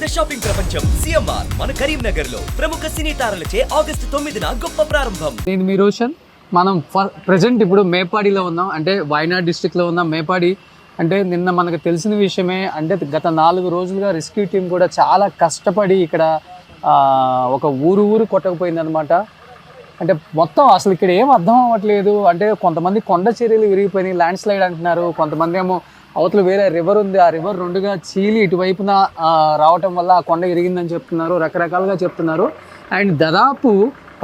పెద్ద షాపింగ్ ప్రపంచం సిఎంఆర్ మన కరీంనగర్ లో ప్రముఖ సినీ తారలచే ఆగస్టు 9న గొప్ప ప్రారంభం. నేను మీ రోషన్. మనం ప్రెసెంట్ ఇప్పుడు మేపాడిలో ఉన్నాం, అంటే వయనాడ్ డిస్ట్రిక్ట్లో ఉన్నాం. మేపాడి అంటే నిన్న మనకు తెలిసిన విషయమే. అంటే గత 4 రోజులుగా రెస్క్యూ టీం కూడా చాలా కష్టపడి ఇక్కడ ఒక ఊరు కొట్టకపోయిందనమాట. అంటే మొత్తం అసలు ఇక్కడ ఏం అర్థం అవ్వట్లేదు. అంటే కొంతమంది కొండ చర్యలు విరిగిపోయినాయి, ల్యాండ్ స్లైడ్ అంటున్నారు. కొంతమంది ఏమో అవతల వేరే రివర్ ఉంది, ఆ రివర్ 2గా చీలి ఇటువైపున రావటం వల్ల ఆ కొండ ఇరిగిందని చెప్తున్నారు, రకరకాలుగా చెప్తున్నారు. అండ్ దాదాపు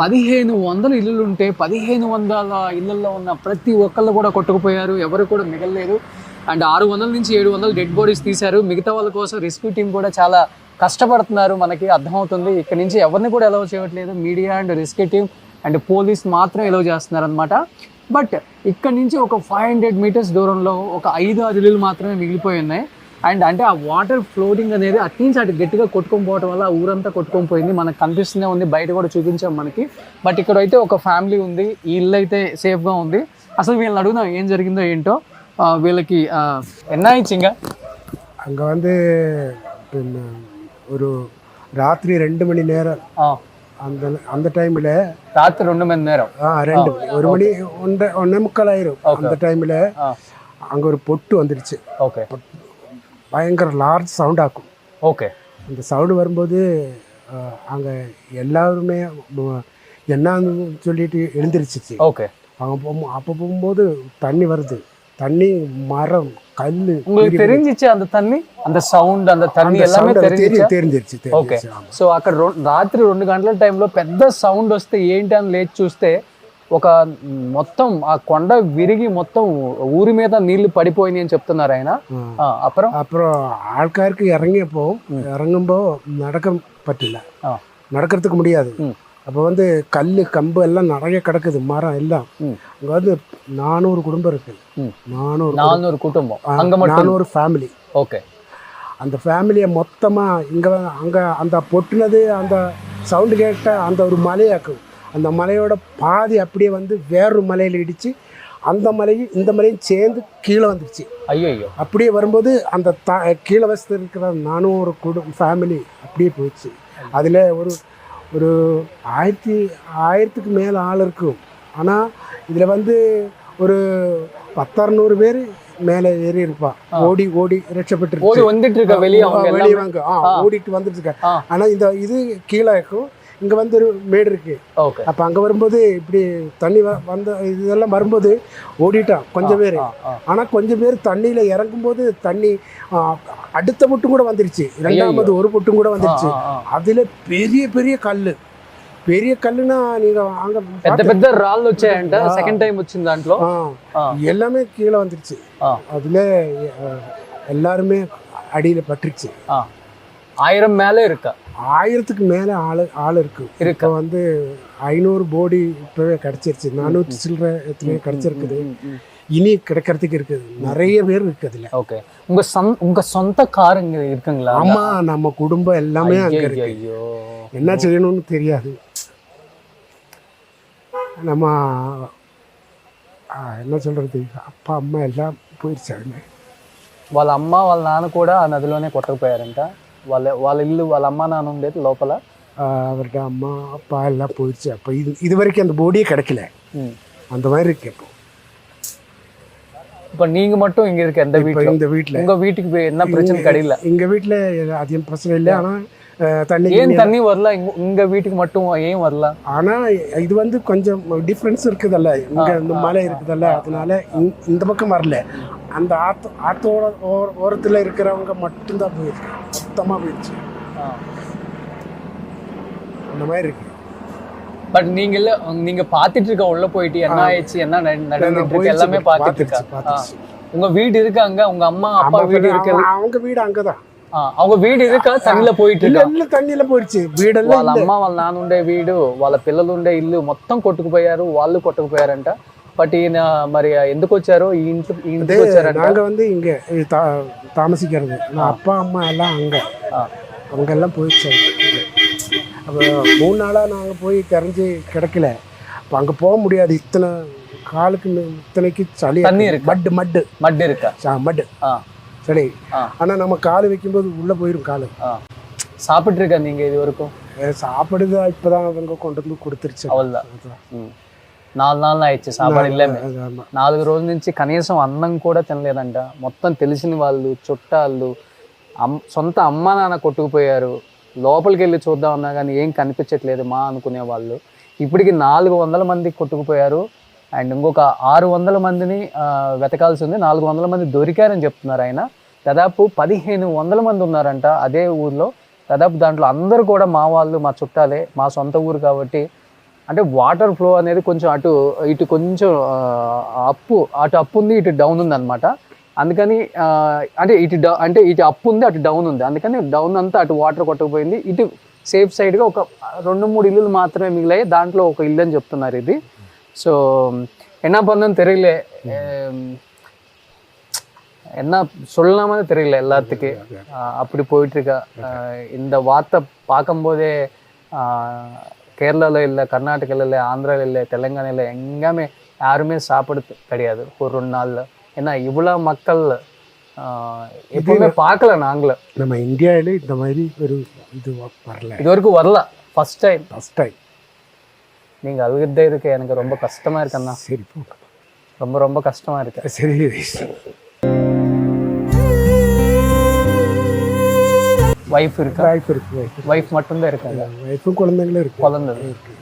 1500 ఇల్లులు ఉంటే 1500 ఇళ్ళల్లో ఉన్న ప్రతి ఒక్కళ్ళు కూడా కొట్టుకుపోయారు, ఎవరు కూడా మిగలలేదు. అండ్ 600 నుంచి 700 డెడ్ బాడీస్ తీశారు. మిగతా వాళ్ళ కోసం రెస్క్యూ టీం కూడా చాలా కష్టపడుతున్నారు, మనకి అర్థమవుతుంది. ఇక్కడ నుంచి ఎవరిని కూడా ఎలవ్ చేయట్లేదు. Media and rescue team and police మాత్రం ఎలవ్ చేస్తున్నారు అనమాట. బట్ ఇక్కడ నుంచి ఒక 500 మీటర్స్ దూరంలో ఒక 5-6 ఇల్లులు మాత్రమే మిగిలిపోయి ఉన్నాయి. అండ్ అంటే ఆ వాటర్ ఫ్లోటింగ్ అనేది అటు నుంచి అటు గట్టిగా కొట్టుకొని పోవడం వల్ల ఆ ఊరంతా కొట్టుకొని పోయింది. మనకు కనిపిస్తూనే ఉంది, బయట కూడా చూపించాం మనకి. బట్ ఇక్కడ అయితే ఒక ఫ్యామిలీ ఉంది, ఈ ఇల్లు అయితే సేఫ్గా ఉంది. అసలు వీళ్ళని అడుగుదాం ఏం జరిగిందో ఏంటో. వీళ్ళకి ఎన్నా ఇచ్చింగ அங்கே வந்து ஒரு ராத்திரி 2 மணி நேரம் அந்த அந்த டைமில் రాత్రి 2 மணி நேரம் 2 மணி 1 மணி 1:45 ஆயிரும். அந்த டைமில் அங்கே ஒரு பொட்டு வந்துடுச்சு. ஓகே, பயங்கர லார்ஜ் சவுண்ட் ஆக்கும். ஓகே, அந்த சவுண்டு வரும்போது அங்கே எல்லாருமே என்னன்னு சொல்லிட்டு எழுந்திருச்சிச்சு. ஓகே. அப்போ போகும்போது தண்ணி வருது, தண்ணி மரம் கல். உங்களுக்கு தெரிஞ்சிச்சு அந்த தண்ணி, அந்த సౌండ్, அந்த தண்ணி எல்லாமே தெரிஞ்சிருச்சு. ఓకే. సో అక్కడ రాత్రి 2 గంటల టైంలో పెద్ద సౌండ్ వస్తే ఏంటి అని లేచి చూస్తే ఒక మొత్తం ఆ కొండ విరిగి మొత్తం ఊరి మీద నీళ్లు పడిపోయినాయి అని చెప్తున్నారు ఆయన. அப்புறம் ஆள்காருக்கு இறங்கும்போ நடக்க பற்றல, நடக்கிறதுக்கு முடியாது. அப்போ வந்து கல் கம்பு எல்லாம் நிறைய கிடக்குது, மரம் எல்லாம். அங்கே வந்து 400 குடும்பம் இருக்கு. 400 குடும்பம், 400 ஃபேமிலி. ஓகே. அந்த ஃபேமிலியை மொத்தமாக அங்கே அந்த பொட்டுனது அந்த சவுண்டு கேட்ட அந்த ஒரு மலையாக்கும். அந்த மலையோட பாதி அப்படியே வந்து வேறொரு மலையில் இடித்து அந்த மலையும் இந்த மலையும் சேர்ந்து கீழே வந்துடுச்சு. ஐயோ. அப்படியே வரும்போது அந்த கீழே வசதி இருக்கிற 400 ஃபேமிலி அப்படியே போயிடுச்சு. அதில் ஒரு 1000க்கு மேலே ஆள் இருக்கும். ஆனால் இதில் வந்து ஒரு 1000-600 பேர் மேலே ஏறி இருப்பா. ஓடி ரட்சப்பட்டு வெளியே வாங்க ஓடிட்டு வந்துட்டு இருக்க. ஆனால் இது கீழே இருக்கும், இங்கே வந்து ஒரு மேடு இருக்கு. அப்போ அங்கே வரும்போது இப்படி தண்ணி வந்த இதெல்லாம் வரும்போது ஓடிட்டான் கொஞ்சம் பேர். ஆனால் கொஞ்சம் பேர் தண்ணியில் இறங்கும்போது தண்ணி அடுத்த பொட்டும் கூட வந்துருச்சு, 2வது ஒரு பொட்டும் கூட வந்துருச்சு. அதில் பெரிய కల్లునా నీకు పెద్ద రాళ్ళు వచ్చాయంట. సెకండ్ టైం వచ్చింది దాంట్లో எல்லாமே கீழே வந்துருச்சு. அதில் எல்லாருமே அடியில் பட்டுருச்சு. 1000 மேலே இருக்கா? 1000க்கு மேலே ஆள் இருக்கு. இப்போ வந்து 500 போடி இப்போவே கிடச்சிருச்சு. 400 சில்லறை எத்தனையோ கிடச்சிருக்குது. இனி கிடைக்கிறதுக்கு இருக்குது, நிறைய பேர் இருக்கு அதில். ஓகே. உங்க சொந்த கார் இங்கே இருக்குங்களா? ஆமாம், நம்ம குடும்பம் எல்லாமே அங்கே இருக்கு. என்ன செய்யணும்னு தெரியாது. நம்ம என்ன சொல்கிறது, அப்பா అమ్మ எல்லாம் పోయిచ్చాడు. వాళ్ళ అమ్మ వాళ్ళ నాన్న కూడా ఆ నదిలోనే కొట్టకపోయారంట. వాళ్ళ ఇల్లు, వాళ్ళ అమ్మ నాన్న ఉండేది లోపల. அவர்கிட்ட அம்மா அப்பா எல்லாம் போயிடுச்சு. அப்போ இது வரைக்கும் அந்த போடியே கிடைக்கல, அந்த மாதிரி இருக்கு. இப்போ நீங்க மட்டும் இங்க இருக்க இந்த வீட்டில் உங்க வீட்டுக்கு என்ன பிரச்சனை கிடையாது? எங்க வீட்டில் அதிகம் பிரச்சனை இல்லை. ஆனால் தண்ணி வரல இங்க வீட்டுக்கு மட்டும் ஏன் வரல? ஆனா இது வந்து கொஞ்சம் டிஃபரன்ஸ் இருக்குதல்ல, இங்க இந்த மலை இருக்குதல்ல, அதனால இந்த பக்கம் வரல. அந்த ஆத்தோட ஓரத்துல இருக்கிறவங்க மட்டும்தான் போயிருக்கு, மொத்தமா போயிடுச்சு. அந்த மாதிரி இருக்கு. பட் நீங்க பாத்துட்டு இருக்க, உள்ள போயிட்டு என்ன ஆயிடுச்சு, என்ன நடந்துட்டு எல்லாமே பாத்துட்டு இருக்கா? உங்க வீடு இருக்கு அங்க? உங்க அம்மா அப்பா வீடு இருக்கு? அவங்க வீடு அங்கதான். அவங்க వీడు ఇరుక తన్నిలో పోయిట్టు తన్నిలో పోయిடுச்சு. వీడెல்லாம் వాళ్ళ అమ్మ వాళ్ళ నాన్న ఉండే వీడు, వాళ్ళ పిల్లలు ఉండే ఇల్లు మొత్తం కొట్టుకుపోయారు, వాళ్ళు కొట్టుకుపోయారంట. బట్ ఈయన మరి ఎందుకు వచ్చారో ఈ ఇంటికి వచ్చారంట. நாங்க வந்து இங்க தாமசிக்கிறது, நான் அப்பா அம்மா எல்லாம் அங்கெல்லாம் போயிடுச்சு. அப்போ 3 நாளா நாங்க போய் தெரிஞ்சு கிடைக்கல. அப்போ அங்க போக முடியாது, இத்தனை காலுக்கு இத்தனைக்கு சளி, தண்ணி இருக்கு, மட் இருக்கா? மட் சரி. ஆனால் நம்ம கால் வைக்கும்போது உள்ளே போயிடும் காலு. சாப்பிட்ருக்கா நீங்கள் இது வரைக்கும்? சாப்பிடுது இப்போதான் அவங்க கொண்டு வந்து கொடுத்துருச்சு. அவ்வளோதான். 4 నాళ్ళు ఆయిచ్చు సాపాడు ఇల్లేమే. 4 రోజుల నుంచి కనీసం అన్నం కూడా తినలేదంట. మొత్తం తెలిసిన వాళ్ళు, చుట్టాలు, సొంత అమ్మ నాన్న కొట్టుకుపోయారు. లోపలికి వెళ్ళి చూద్దాం అన్నా కానీ ఏం కనిపించట్లేదు మా అనుకునే వాళ్ళు. ఇప్పటికి 400 మంది కొట్టుకుపోయారు. అండ్ ఇంకొక 600 మందిని వెతకాల్సి ఉంది. 400 మంది దొరికారని చెప్తున్నారు ఆయన. దాదాపు 1500 మంది ఉన్నారంట అదే ఊర్లో. దాదాపు దాంట్లో అందరూ కూడా మా వాళ్ళు, మా చుట్టాలే, మా సొంత ఊరు కాబట్టి. అంటే వాటర్ ఫ్లో అనేది కొంచెం ఇటు కొంచెం అప్పు ఉంది, ఇటు డౌన్ ఉంది అనమాట. అందుకని అంటే ఇటు అప్పు ఉంది, అటు డౌన్ ఉంది. అందుకని డౌన్ అంతా అటు వాటర్ కొట్టకపోయింది. ఇటు సేఫ్ సైడ్గా ఒక 2-3 ఇల్లులు మాత్రమే మిగిలాయి. దాంట్లో ఒక ఇల్లు అని చెప్తున్నారు ఇది. ஸோ என்ன பண்ணணும்னு தெரியல, என்ன சொல்லலாமே தெரியல எல்லாத்துக்கும். அப்படி போயிட்டுருக்கா. இந்த வார்த்தை பார்க்கும்போதே கேரளாவில் இல்லை, கர்நாடகாவில் இல்லை, ஆந்திராவில் இல்லை, தெலுங்கானாவில் எங்கேயுமே யாருமே சாப்பிடுறது கிடையாது ஒரு 2 நாளில். ஏன்னா இவ்வளோ மக்கள் எப்பவுமே பார்க்கல நாங்களும். நம்ம இந்தியாவில் இந்த மாதிரி ஒரு இது வரல, இது வரைக்கும் வரல. First time. நீங்கள் அழுகிறதே இருக்கு, எனக்கு ரொம்ப கஷ்டமாக இருக்குண்ணா. சரி, ரொம்ப ரொம்ப கஷ்டமாக இருக்கு. சரி, வைஃப் இருக்கா? வைஃப் மட்டும்தான் இருக்காங்க. வைஃபும் குழந்தைங்களும் இருக்கு.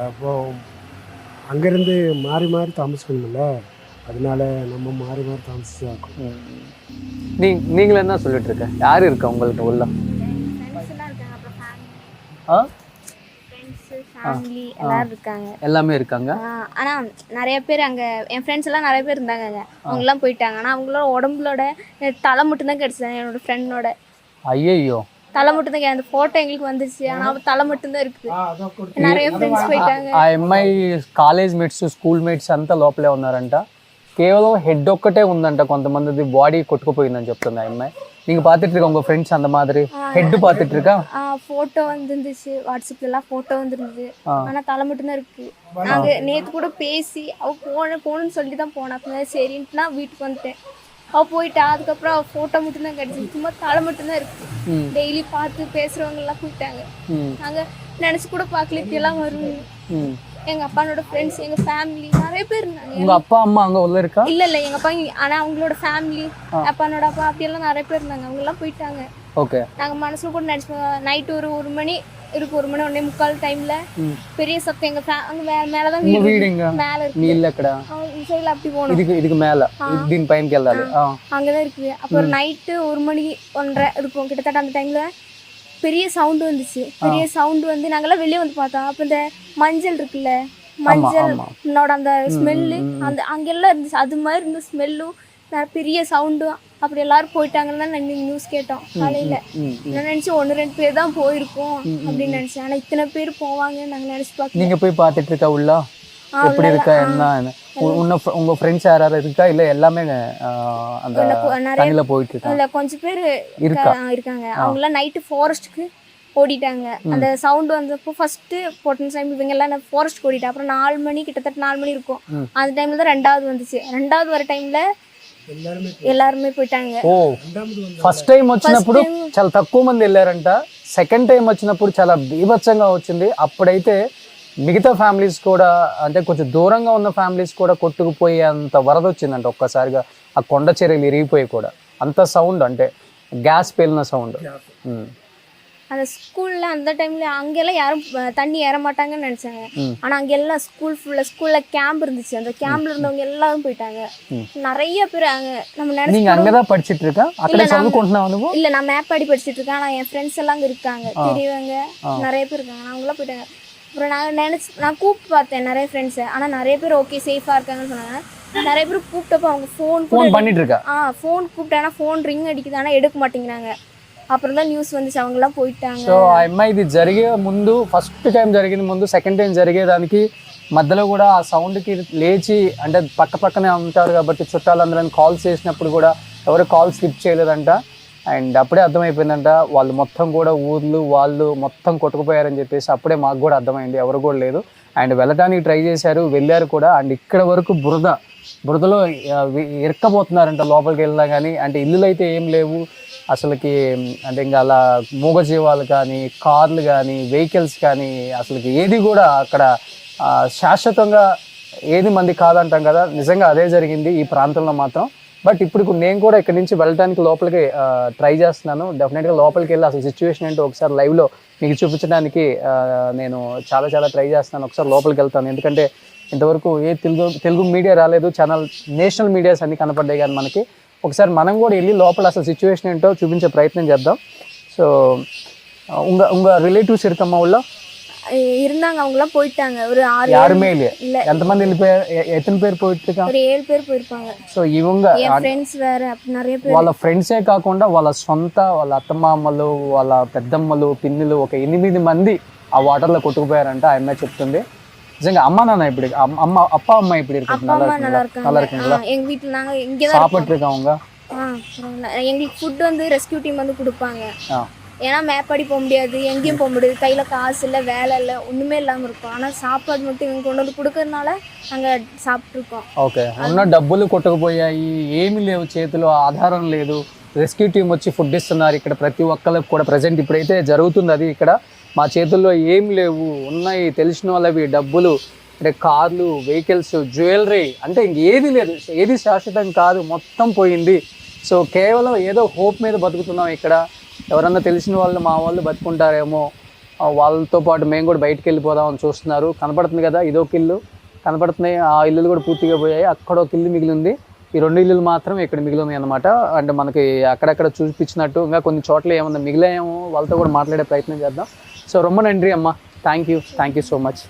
அப்போ அங்கேருந்து மாறி மாறி தாமசிக்கணும்ல, அதனால நம்ம மாறி மாறி தாமசிச்சாக்கும். நீங்களே என்ன சொல்லிட்டு இருக்க? யார் இருக்கா உங்களுக்கு உள்ள? எல்லாமே இருக்காங்க. ஆனா நிறைய பேர் அங்க என் ஃப்ரெண்ட்ஸ் எல்லாம் நிறைய பேர் இருந்தாங்க. அவங்க எல்லாம் போயிட்டாங்க. ஆனா அவங்களோட உடம்புலோட தலை மட்டும் தான் கிடைச்சது. என்னோட ஃப்ரெண்டோட ஐயோ தலை மட்டும் தான். அந்த போட்டோ எங்களுக்கு வந்துச்சு. ஆனா தலை மட்டும் தான் இருக்கு. நிறைய ఫ్రెండ్స్ పోయిட்டாங்க. ఆ అమ్మాయి కాలేజ్ మేట్స్, స్కూల్ మేట్స్ అంతా లోపలే ఉన్నారంట. కేవలం హెడ్ ఒక్కటే ఉందంట. కొంతమంది బాడీ కొట్టుకుపోయిందని చెప్తుంది ఆ అమ్మాయి. நீங்க பாத்துட்டு இருக்க உங்க ஃப்ரெண்ட்ஸ் அந்த மாதிரி ஹெட் பாத்துட்டு இருக்கா? போட்டோ வந்துருந்துச்சு, வாட்ஸ்அப்ல எல்லாம் போட்டோ வந்துருந்துச்சு. ஆனா தலை மட்டும் தான் இருக்கு. நாங்க நேத்து கூட பேசி அவ போகணும்னு சொல்லி தான் போனா. சரின்ட்டு நான் வீட்டுக்கு வந்துட்டேன். அவ போயிட்டா. அதுக்கப்புறம் அவ போட்டோ மட்டும் தான் கிடைச்சிச்சு. சும்மா தலை மட்டும் தான் இருக்கு. டெய்லி பார்த்து பேசுறவங்க எல்லாம் போயிட்டாங்க. நாங்க நினைச்சு கூட பார்க்கல இப்படி எல்லாம் வரும். எங்க அப்பானோட ஃப்ரெண்ட்ஸ், எங்க ஃபேமிலி நிறைய பேர் இருந்தாங்க. உங்க அப்பா அம்மா அங்க உள்ள இருக்கா? இல்ல எங்க அப்பா, ஆனா அவங்களோட ஃபேமிலி, அப்பானோட அப்பா அப்படி எல்லாம் நிறைய பேர் இருந்தாங்க. அவங்க எல்லாம் போயிட்டாங்க. ஓகே. நாங்க மனசுல கூட நினைச்சோம். நைட் ஒரு 1 மணி இருக்கு, 1 மணி 1:45 டைம்ல பெரிய சத்தம். எங்க அங்க மேலதான் வீடு. மேல இருக்கு. நீ இல்லக்கடா இந்த சைடுல அப்படி போணும். இதுக்கு மேல దీని పైనకి వెళ్ళాలి. அங்கதான் இருக்கு. அப்புறம் நைட் 1 மணி 1:30 இருக்கும் கிட்டத்தட்ட. அந்த டைம்ல பெரிய சவுண்ட் வந்துச்சு. பெரிய சவுண்ட் வந்து நாங்கெல்லாம் வெளியே வந்து பார்த்தோம். அப்போ இந்த மஞ்சள் இருக்குல்ல, மஞ்சளோட அந்த ஸ்மெல்லு அந்த அங்கெல்லாம் இருந்துச்சு. அது மாதிரி இருந்த ஸ்மெல்லும் பெரிய சவுண்டும். அப்படி எல்லாரும் போயிட்டாங்கன்னு தான் நாங்கள் நியூஸ் கேட்டோம் காலையில். நான் நினச்சேன் 1-2 பேர் தான் போயிருக்கோம் அப்படின்னு நினச்சேன். ஆனால் இத்தனை பேர் போவாங்கன்னு நாங்கள் நினச்சி பார்க்க. நீங்கள் போய் பார்த்துட்டு இருக்கா உள்ள எப்படி இருக்கா என்ன? உங்க ஃப்ரெண்ட்ஸ் யாராவது இருக்கா? இல்ல எல்லாமே அந்த தண்ணில போயிட்டு இருக்காங்க? இல்ல கொஞ்சம் பேர் இருக்காங்க. அவங்க எல்லாம் நைட்டு ஃபாரஸ்ட்டுக்கு ஓடிட்டாங்க. அந்த சவுண்ட் வந்தப்போ ஃபர்ஸ்ட் போட்ட டைம் இவங்க எல்லாம் ஃபாரஸ்ட் ஓடிட்டா. அப்புறம் 4 மணி, கிட்டத்தட்ட 4 மணி இருக்கும். அந்த டைம்ல தான் 2வது வந்துச்சு. 2வது வர டைம்ல எல்லாருமே పోయిటాంగ. ఓ ఫస్ట్ టైం వచ్చినప్పుడు చాలా తక్కువ మంది వెళ్ళారంట. సెకండ్ టైం వచ్చినప్పుడు చాలా బీభత్సంగా వచ్చింది. అప్పుడైతే మిగతా ఫ్యామిలీస్ కూడా, అంటే కొంచెం దూరంగా ఉన్న ఫ్యామిలీస్ కూడా కొట్టుకుపోయేంత వరద వచ్చిందంట ఒక్కసారిగా. ఆ కొండ చర్యలు ఇరిగిపోయి కూడా అంత సౌండ్, అంటే గ్యాస్ పేలిన సౌండ్. அந்த ஸ்கூல்ல அந்த டைம்ல அங்கெல்லாம் யாரும் தண்ணி ஏற மாட்டாங்கன்னு நினைச்சாங்க. ஆனா அங்கெல்லாம் ஸ்கூல்ல கேம்ப் இருந்துச்சு. அந்த கேம்ப்ல இருந்தவங்க எல்லாரும் போயிட்டாங்க. நிறைய பேர் அங்க நம்ம நினைச்சு. நீங்க அங்கதான் படிச்சிட்டு இருக்கா? அக்கட சவுண்ட் இல்ல, நான் மேப்பாடி படிச்சிட்டு இருக்கேன். ஆனா என் ஃப்ரெண்ட்ஸ் எல்லாம் அங்க இருக்காங்க, தெரியவங்க நிறைய பேர் இருக்காங்க. அவங்க எல்லாம் போயிட்டாங்க. அப்புறம் நான் கூப்பிட்டு பார்த்தேன் நிறைய ஃப்ரெண்ட்ஸை. ஆனா நிறைய பேர் ஓகே சேஃபா இருக்காங்கன்னு சொன்னாங்க. நிறைய பேர் கூப்பிட்டப்போ அவங்க ஃபோன் பண்ணிட்டு இருக்கா. ஃபோன் கூப்பிட்டானா ஃபோன் ரிங் அடிக்குது, ஆனா எடுக்க மாட்டேங்கிறாங்க. అప్పుడు న్యూస్ வந்துச்சு அவங்கలా పోయిட்டாங்க. సో ఆ అమ్మాయి ఇది జరిగే ముందు, ఫస్ట్ టైం జరిగింది ముందు, సెకండ్ టైం జరిగేదానికి మధ్యలో కూడా ఆ సౌండ్కి లేచి, అంటే పక్క పక్కనే ఉంటారు కాబట్టి చుట్టాలందరూ కాల్స్ చేసినప్పుడు కూడా ఎవరు కాల్ స్లిప్ చేయలేదంట. అండ్ అప్పుడే అర్థమైపోయిందంట వాళ్ళు మొత్తం కూడా ఊర్లు వాళ్ళు మొత్తం కొట్టుకుపోయారని చెప్పేసి. అప్పుడే మాకు కూడా అర్థమైంది ఎవరు కూడా లేదు. అండ్ వెళ్ళడానికి ట్రై చేశారు, వెళ్ళారు కూడా. అండ్ ఇక్కడ వరకు బురదలో ఇరక్కబోతున్నారంట లోపలికి వెళ్ళినా కానీ. అంటే ఇల్లులు అయితే ఏం లేవు, అసలుకి అంటే ఇంకా అలా మూగజీవాలు కానీ కార్లు కానీ వెహికల్స్ కానీ అసలుకి ఏది కూడా అక్కడ శాశ్వతంగా ఏది మంది కాదంటాం కదా, నిజంగా అదే జరిగింది ఈ ప్రాంతంలో మాత్రం. బట్ ఇప్పుడు నేను కూడా ఇక్కడ నుంచి వెళ్ళడానికి లోపలికి ట్రై చేస్తున్నాను. డెఫినెట్గా లోపలికి వెళ్ళి అసలు సిచ్యువేషన్ ఏంటో ఒకసారి లైవ్లో మీకు చూపించడానికి నేను చాలా ట్రై చేస్తున్నాను. ఒకసారి లోపలికి వెళ్తాను, ఎందుకంటే ఇంతవరకు ఏ తెలుగు మీడియా రాలేదు, ఛానల్ నేషనల్ మీడియాస్ అన్ని కనపడ్డాయి కానీ మనకి. ఒకసారి మనం కూడా వెళ్ళి లోపల అసలు సిచ్యువేషన్ ఏంటో చూపించే ప్రయత్నం చేద్దాం. ஸோ உங்கள் ரிலேட்டிவ்ஸ் இருக்கம்மா உள்ள இருந்தாங்க, அவங்களாம் போயிட்டாங்க. ஒரு 6 யாருமே இல்ல. ఎంతమంది వెళ్ళిపోయారు? ఎన్ని పేరు పోయిட்டு இருக்காங்க? ஒரு 7 பேர் போயிருப்பாங்க. సో ఇవంగ என் ఫ్రెండ్స్ వేற நிறைய பேர். వాళ్ళ ఫ్రెండ్సే కాకుండా వాళ్ళ సొంత వాళ్ళ అత్తమామలు వాళ్ళ పెద్దమ్మలు పిన్నులు ఒక 8 మంది ఆ వాటర్లో కొట్టుకుపోయారంట. ఆ అమ్మాయి చెప్తుంది. నిజంగా అమ్మ నాన్న ఇప్పుడు அப்பா அம்மா இப்படி இருக்கு? நல்லா இருக்குங்களா? எங்க வீட்ல நாங்க இங்க தான் சாப்பிட்டு இருக்கவங்க. எங்களுக்கு ஃபுட் வந்து ரெஸ்கியூ டீம் வந்து கொடுப்பாங்க. ஏன்னா மேப்பாடி போக முடியாது, எங்கேயும் போக முடியாது, கையில் காசு இல்லை, வேலை இல்லை, ஒன்றுமே இல்லாமல் இருக்கும். ஆனால் சாப்பாடு மட்டும் இங்கே கொண்டு வந்து கொடுக்கறதுனால நாங்கள் సాப்பிட்ருக்கோம். ఓకే, ఉన్న డబ్బులు కొట్టుకుపోయాయి, ఏమీ లేవు చేతిలో, ఆధారం లేదు. రెస్క్యూ టీం వచ్చి ఫుడ్ ఇస్తున్నారు ఇక్కడ ప్రతి ఒక్కరికి కూడా. ప్రజెంట్ ఇప్పుడైతే జరుగుతుంది అది. ఇక్కడ మా చేతుల్లో ఏం లేవు, ఉన్నాయి తెలిసిన వాళ్ళవి డబ్బులు, అంటే కార్లు, వెహికల్స్, జ్యువెలరీ, అంటే ఇంకేది లేదు, ఏది శాశ్వతం కాదు, మొత్తం పోయింది. సో కేవలం ఏదో హోప్ మీద బతుకుతున్నాం ఇక్కడ. ఎవరన్నా తెలిసిన వాళ్ళు మా వాళ్ళు బతుకుంటారేమో, వాళ్ళతో పాటు మేము కూడా బయటకు వెళ్ళిపోదామని చూస్తున్నారు. కనపడుతుంది కదా, ఇదొక ఇల్లు కనపడుతున్నాయి, ఆ ఇల్లులు కూడా పూర్తిగా పోయాయి. అక్కడ ఒక ఇల్లు మిగిలింది, ఈ 2 ఇల్లులు మాత్రం ఇక్కడ మిగిలినాయి అనమాట. అంటే మనకి అక్కడక్కడ చూపించినట్టు ఇంకా కొన్ని చోట్ల ఏమన్నా మిగిలాయేమో, వాళ్ళతో కూడా మాట్లాడే ప్రయత్నం చేద్దాం. సో రొమ్మ నండ్రి అమ్మ, థ్యాంక్ యూ సో మచ్.